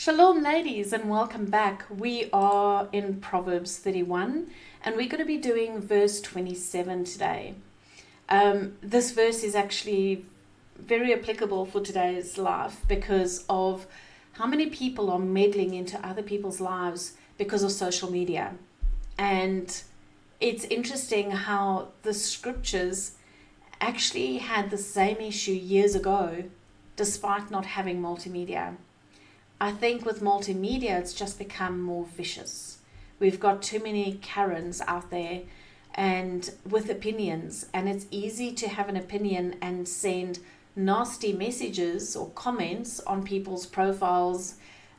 Shalom ladies and welcome back. We are in Proverbs 31 and we're going to be doing verse 27 today. This verse is actually very applicable for today's life because of how many people are meddling into other people's lives because of social media. And it's interesting how the scriptures actually had the same issue years ago despite not having multimedia. I think with multimedia, it's just become more vicious. We've got too many Karens out there and with opinions, and it's easy to have an opinion and send nasty messages or comments on people's profiles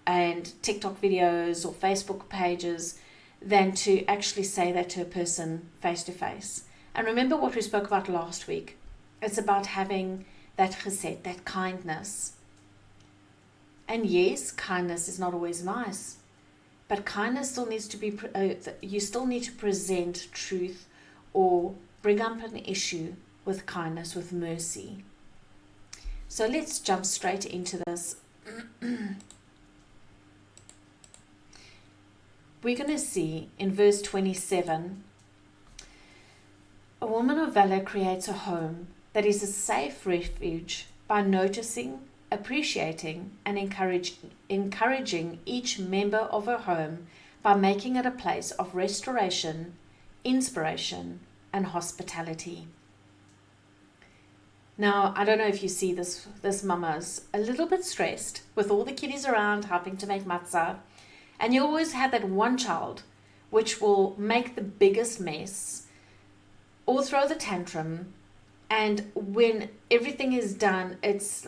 and TikTok videos or Facebook pages than to actually say that to a person face to face. And remember what we spoke about last week. It's about having that chesed, that kindness. And yes, kindness is not always nice, but kindness still needs to be, you still need to present truth or bring up an issue with kindness, with mercy. So let's jump straight into this. We're going to see in verse 27, a woman of valor creates a home that is a safe refuge by noticing, appreciating and encouraging each member of her home by making it a place of restoration, inspiration, and hospitality. Now, I don't know if you see this mama's a little bit stressed with all the kiddies around helping to make matzah, and you always have that one child which will make the biggest mess or throw the tantrum. And when everything is done,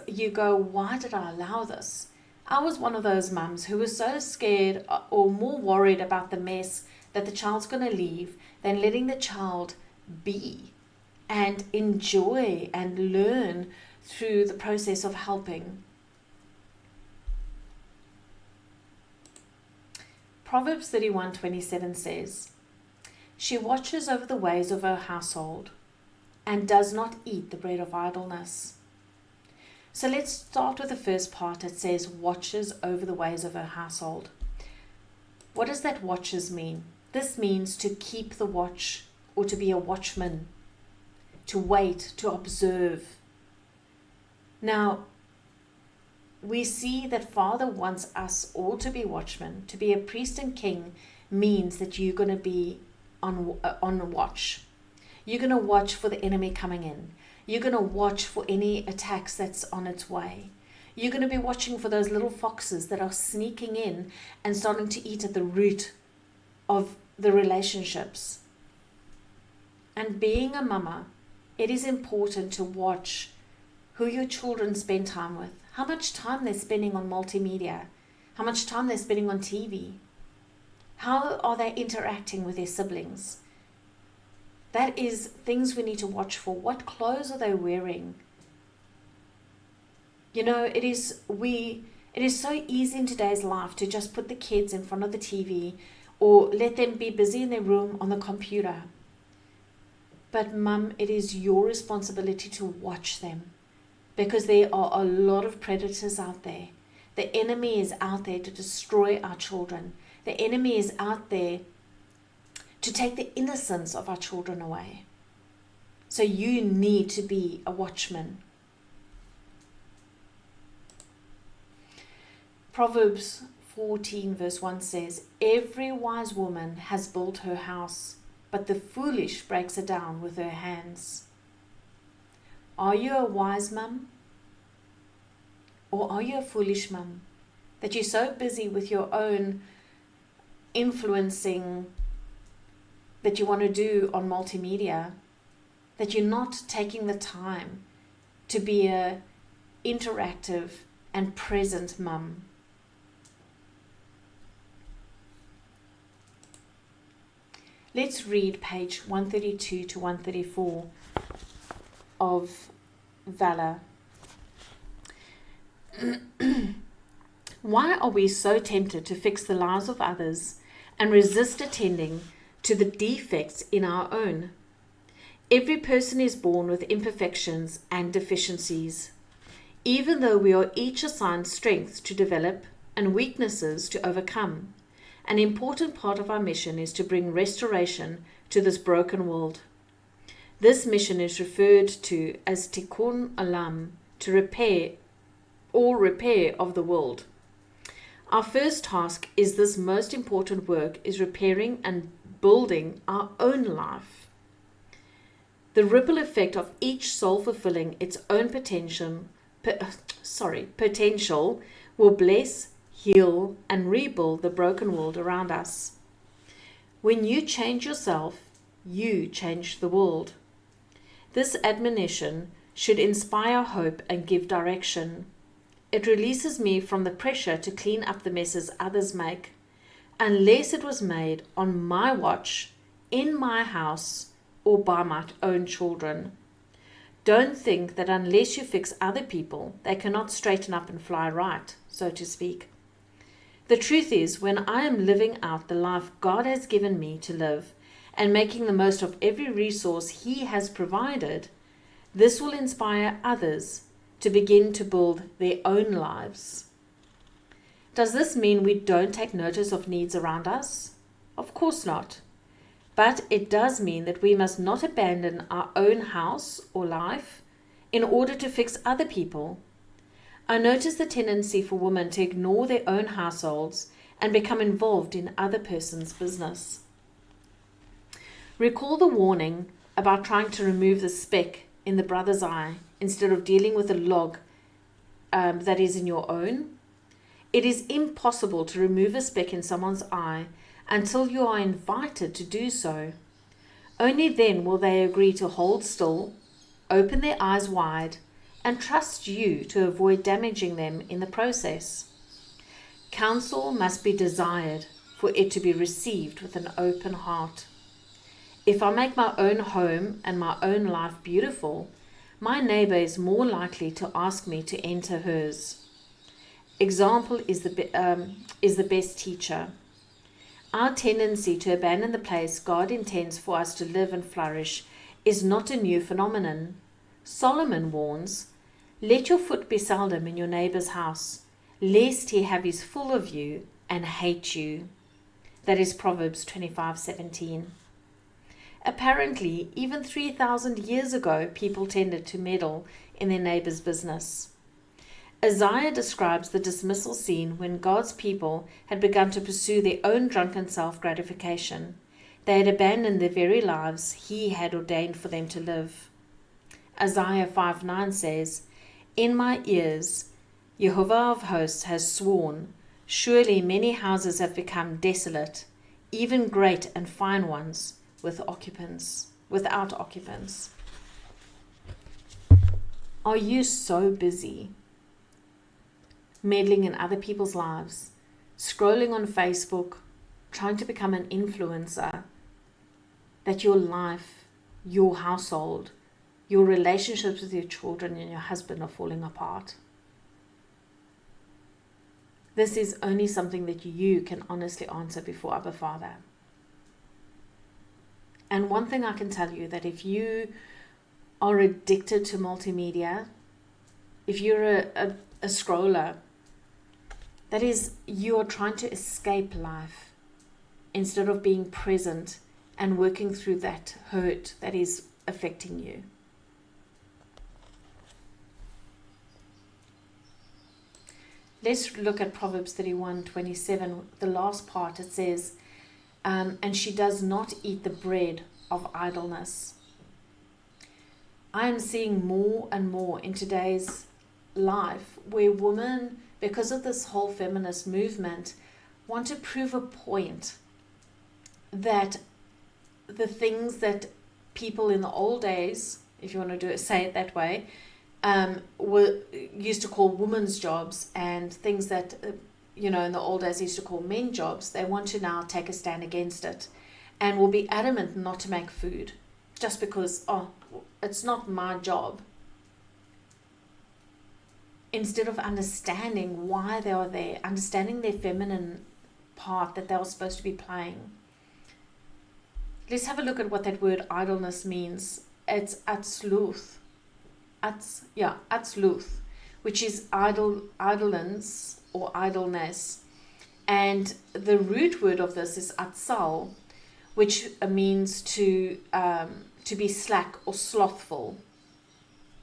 you go, why did I allow this? I was one of those mums who was so scared or more worried about the mess that the child's going to leave than letting the child be and enjoy and learn through the process of helping. Proverbs 31:27 says, "She watches over the ways of her household and does not eat the bread of idleness." So let's start with the first part. It says watches over the ways of her household. What does that watches mean? This means to keep the watch or to be a watchman, to wait, to observe. Now, we see that Father wants us all to be watchmen. To be a priest and king means that you're going to be on watch. You're going to watch for the enemy coming in. You're going to watch for any attacks that's on its way. You're going to be watching for those little foxes that are sneaking in and starting to eat at the root of the relationships. And being a mama, it is important to watch who your children spend time with, how much time they're spending on multimedia, how much time they're spending on TV, how are they interacting with their siblings. That is things we need to watch for. What clothes are they wearing? You know, it is so easy in today's life to just put the kids in front of the TV or let them be busy in their room on the computer. But mum, it is your responsibility to watch them because there are a lot of predators out there. The enemy is out there to destroy our children. The enemy is out there to take the innocence of our children away. So you need to be a watchman. Proverbs 14 verse 1 says, "Every wise woman has built her house, but the foolish breaks it down with her hands." Are you a wise mum? Or are you a foolish mum? That you're so busy with your own influencing that you want to do on multimedia, that you're not taking the time to be a interactive and present mum. Let's read page 132 to 134 of Valor. Why are we so tempted to fix the lives of others and resist attending to the defects in our own? Every person is born with imperfections and deficiencies. Even though we are each assigned strengths to develop, and weaknesses to overcome. An important part of our mission is to bring restoration to this broken world. This mission is referred to as Tikkun Olam, to repair of the world. Our first task is this most important work is repairing and building our own life. The ripple effect of each soul fulfilling its own potential will bless, heal, and rebuild the broken world around us. When you change yourself, you change the world. This admonition should inspire hope and give direction. It releases me from the pressure to clean up the messes others make, unless it was made on my watch, in my house, or by my own children. Don't think that unless you fix other people, they cannot straighten up and fly right, so to speak. The truth is, when I am living out the life God has given me to live and making the most of every resource He has provided, this will inspire others to begin to build their own lives. Does this mean we don't take notice of needs around us? Of course not. But it does mean that we must not abandon our own house or life in order to fix other people. I notice the tendency for women to ignore their own households and become involved in other person's business. Recall the warning about trying to remove the speck in the brother's eye instead of dealing with the log that is in your own. It is impossible to remove a speck in someone's eye until you are invited to do so. Only then will they agree to hold still, open their eyes wide, and trust you to avoid damaging them in the process. Counsel must be desired for it to be received with an open heart. If I make my own home and my own life beautiful, my neighbor is more likely to ask me to enter hers. Example is the best teacher. Our tendency to abandon the place God intends for us to live and flourish is not a new phenomenon. Solomon warns, "Let your foot be seldom in your neighbor's house, lest he have his full of you and hate you." That is Proverbs 25:17. Apparently, even 3,000 years ago, people tended to meddle in their neighbor's business. Isaiah describes the dismissal scene when God's people had begun to pursue their own drunken self-gratification. They had abandoned the very lives He had ordained for them to live. Isaiah 5:9 says, "In my ears, Jehovah of hosts has sworn, surely many houses have become desolate, even great and fine ones, without occupants." Are you so busy meddling in other people's lives, scrolling on Facebook, trying to become an influencer, that your life, your household, your relationships with your children and your husband are falling apart? This is only something that you can honestly answer before Abba Father. And one thing I can tell you, that if you are addicted to multimedia, if you're a scroller, that is, you are trying to escape life instead of being present and working through that hurt that is affecting you. Let's look at Proverbs 31:27, the last part. It says, "And she does not eat the bread of idleness." I am seeing more and more in today's life where women, because of this whole feminist movement, want to prove a point that the things that people in the old days, if you want to say it that way, were used to call women's jobs, and things that in the old days used to call men jobs, they want to now take a stand against it and will be adamant not to make food just because, it's not my job. Instead of understanding why they are there, understanding their feminine part that they are supposed to be playing. Let's have a look at what that word idleness means. It's atzluth, which is idleness or idleness. And the root word of this is atzal, which means to be slack or slothful.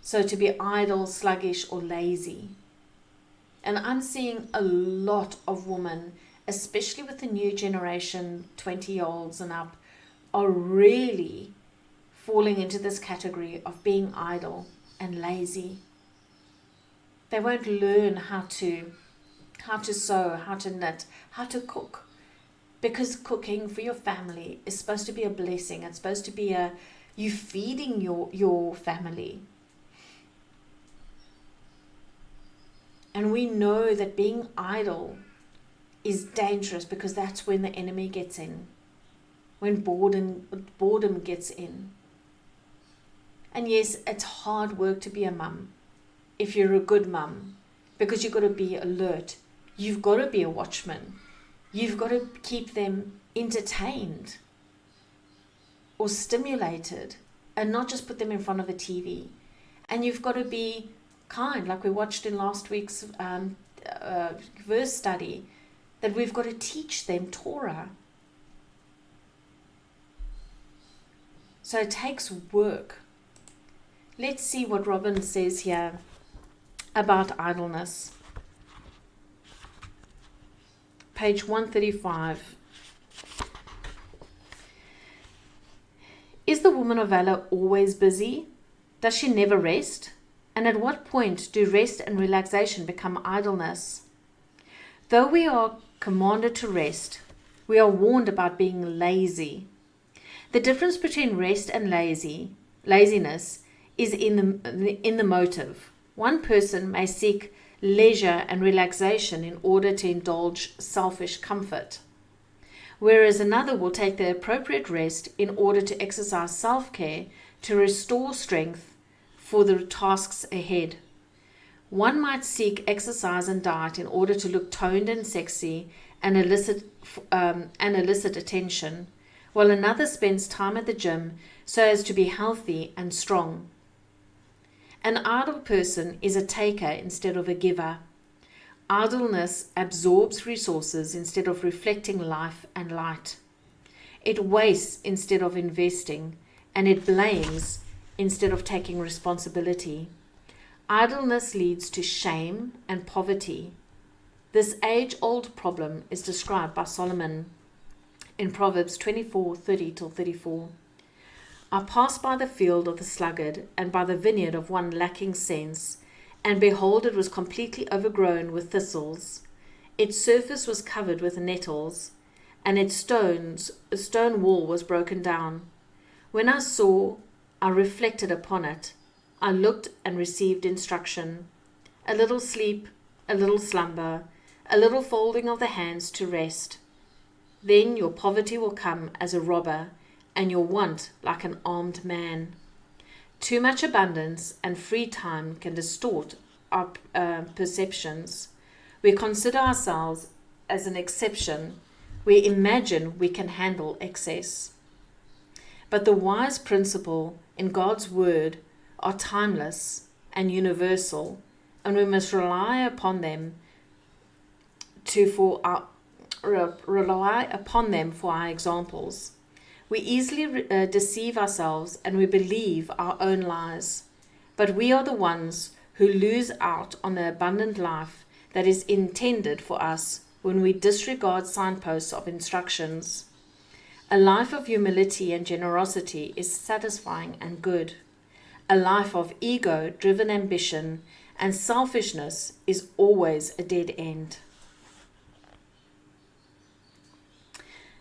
So to be idle, sluggish, or lazy. And I'm seeing a lot of women, especially with the new generation, 20-year-olds and up, are really falling into this category of being idle and lazy. They won't learn how to sew, how to knit, how to cook. Because cooking for your family is supposed to be a blessing. It's supposed to be you feeding your family. And we know that being idle is dangerous because that's when the enemy gets in. When boredom gets in. And yes, it's hard work to be a mum. If you're a good mum. Because you've got to be alert. You've got to be a watchman. You've got to keep them entertained. Or stimulated. And not just put them in front of a TV. And you've got to be kind, like we watched in last week's verse study, that we've got to teach them Torah. So it takes work. Let's see what Robin says here about idleness. Page 135. Is the woman of valor always busy? Does she never rest? And at what point do rest and relaxation become idleness? Though we are commanded to rest, we are warned about being lazy. The difference between rest and laziness is in the motive. One person may seek leisure and relaxation in order to indulge selfish comfort, whereas another will take the appropriate rest in order to exercise self-care to restore strength for the tasks ahead. One might seek exercise and diet in order to look toned and sexy and elicit attention, while another spends time at the gym so as to be healthy and strong. An idle person is a taker instead of a giver. Idleness absorbs resources instead of reflecting life and light. It wastes instead of investing, and it blames instead of taking responsibility. Idleness leads to shame and poverty. This age-old problem is described by Solomon in Proverbs 24:30-34. I passed by the field of the sluggard and by the vineyard of one lacking sense, and behold, it was completely overgrown with thistles. Its surface was covered with nettles, and its stone wall was broken down. When I saw, I reflected upon it. I looked and received instruction. A little sleep, a little slumber, a little folding of the hands to rest. Then your poverty will come as a robber, and your want like an armed man. Too much abundance and free time can distort our perceptions. We consider ourselves as an exception. We imagine we can handle excess. But the wise principle in God's word are timeless and universal, and we must rely upon them for our examples. We easily deceive ourselves and we believe our own lies, but we are the ones who lose out on the abundant life that is intended for us when we disregard signposts of instructions. A life of humility and generosity is satisfying and good. A life of ego-driven ambition and selfishness is always a dead end.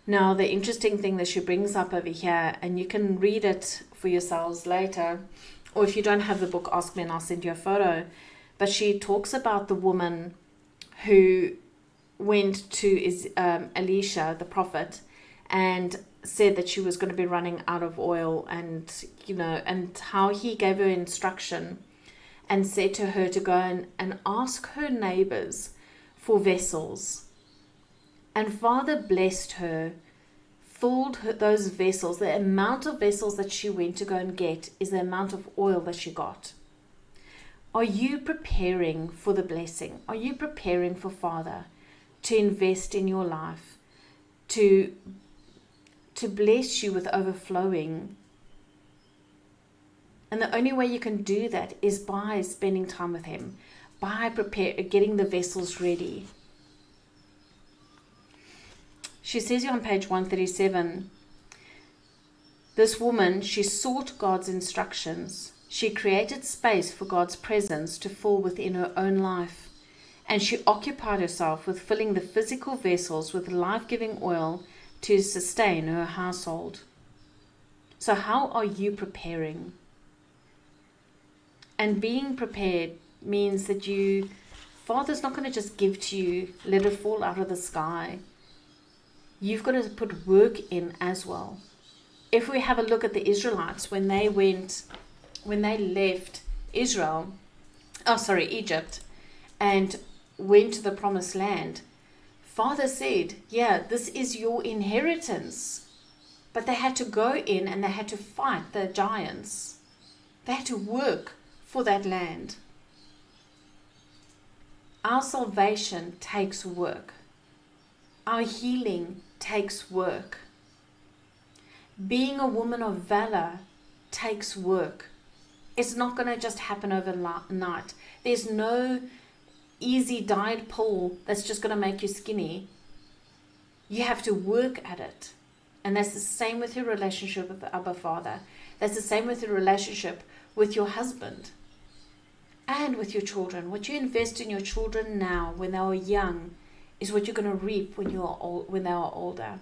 Now, the interesting thing that she brings up over here, and you can read it for yourselves later, or if you don't have the book, ask me and I'll send you a photo. But she talks about the woman who went to Elisha, the prophet, and said that she was going to be running out of oil, and and how he gave her instruction and said to her to go and ask her neighbors for vessels. And Father blessed her, filled those vessels. The amount of vessels that she went to go and get is the amount of oil that she got. Are you preparing for the blessing? Are you preparing for Father to invest in your life, to bless you with overflowing? And the only way you can do that is by spending time with Him, by getting the vessels ready. She says here on page 137, this woman, she sought God's instructions. She created space for God's presence to fall within her own life. And she occupied herself with filling the physical vessels with life-giving oil to sustain her household. So how are you preparing? And being prepared means that Father's not going to just give to you, let it fall out of the sky. You've got to put work in as well. If we have a look at the Israelites, when they left Egypt, and went to the promised land, Father said, yeah, this is your inheritance. But they had to go in and they had to fight the giants. They had to work for that land. Our salvation takes work. Our healing takes work. Being a woman of valor takes work. It's not going to just happen overnight. There's no easy diet pill that's just going to make you skinny. You have to work at it. And that's the same with your relationship with the Abba Father. That's the same with your relationship with your husband and with your children. What you invest in your children now when they are young is what you're going to reap when they are older.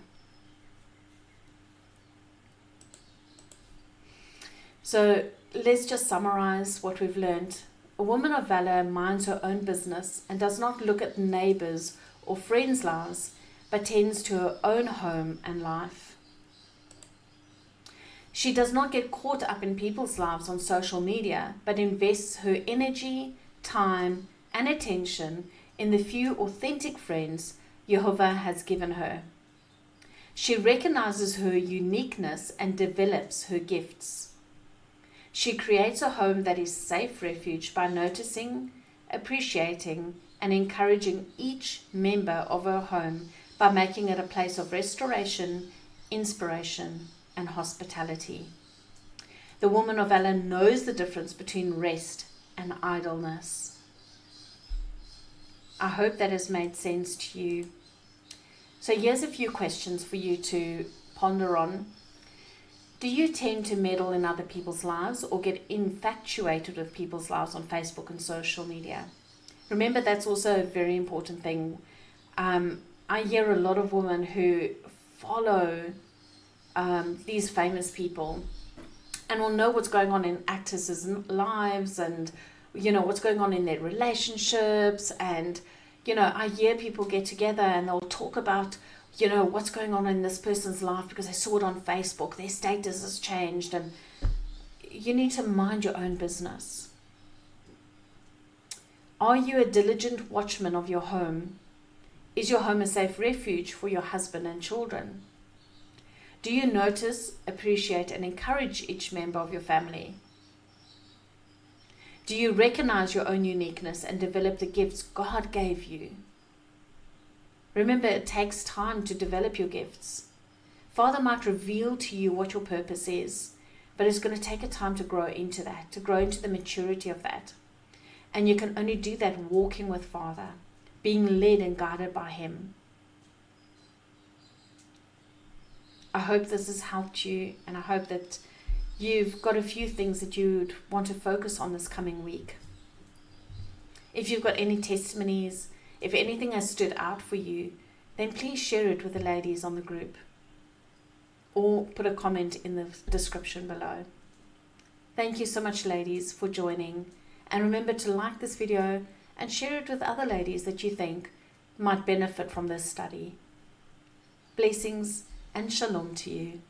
So let's just summarize what we've learned. A woman of valor minds her own business and does not look at neighbors or friends' lives, but tends to her own home and life. She does not get caught up in people's lives on social media, but invests her energy, time, and attention in the few authentic friends Jehovah has given her. She recognizes her uniqueness and develops her gifts. She creates a home that is safe refuge by noticing, appreciating, and encouraging each member of her home by making it a place of restoration, inspiration, and hospitality. The woman of valor knows the difference between rest and idleness. I hope that has made sense to you. So here's a few questions for you to ponder on. Do you tend to meddle in other people's lives or get infatuated with people's lives on Facebook and social media? Remember, that's also a very important thing. I hear a lot of women who follow these famous people and will know what's going on in actors' lives and, what's going on in their relationships. And, I hear people get together and they'll talk about, what's going on in this person's life because they saw it on Facebook, their status has changed, and you need to mind your own business. Are you a diligent watchman of your home? Is your home a safe refuge for your husband and children? Do you notice, appreciate, and encourage each member of your family? Do you recognize your own uniqueness and develop the gifts God gave you? Remember, it takes time to develop your gifts. Father might reveal to you what your purpose is, but it's going to take a time to grow into that, to grow into the maturity of that. And you can only do that walking with Father, being led and guided by Him. I hope this has helped you, and I hope that you've got a few things that you'd want to focus on this coming week. If you've got any testimonies, if anything has stood out for you, then please share it with the ladies on the group or put a comment in the description below. Thank you so much, ladies, for joining. And remember to like this video and share it with other ladies that you think might benefit from this study. Blessings and shalom to you.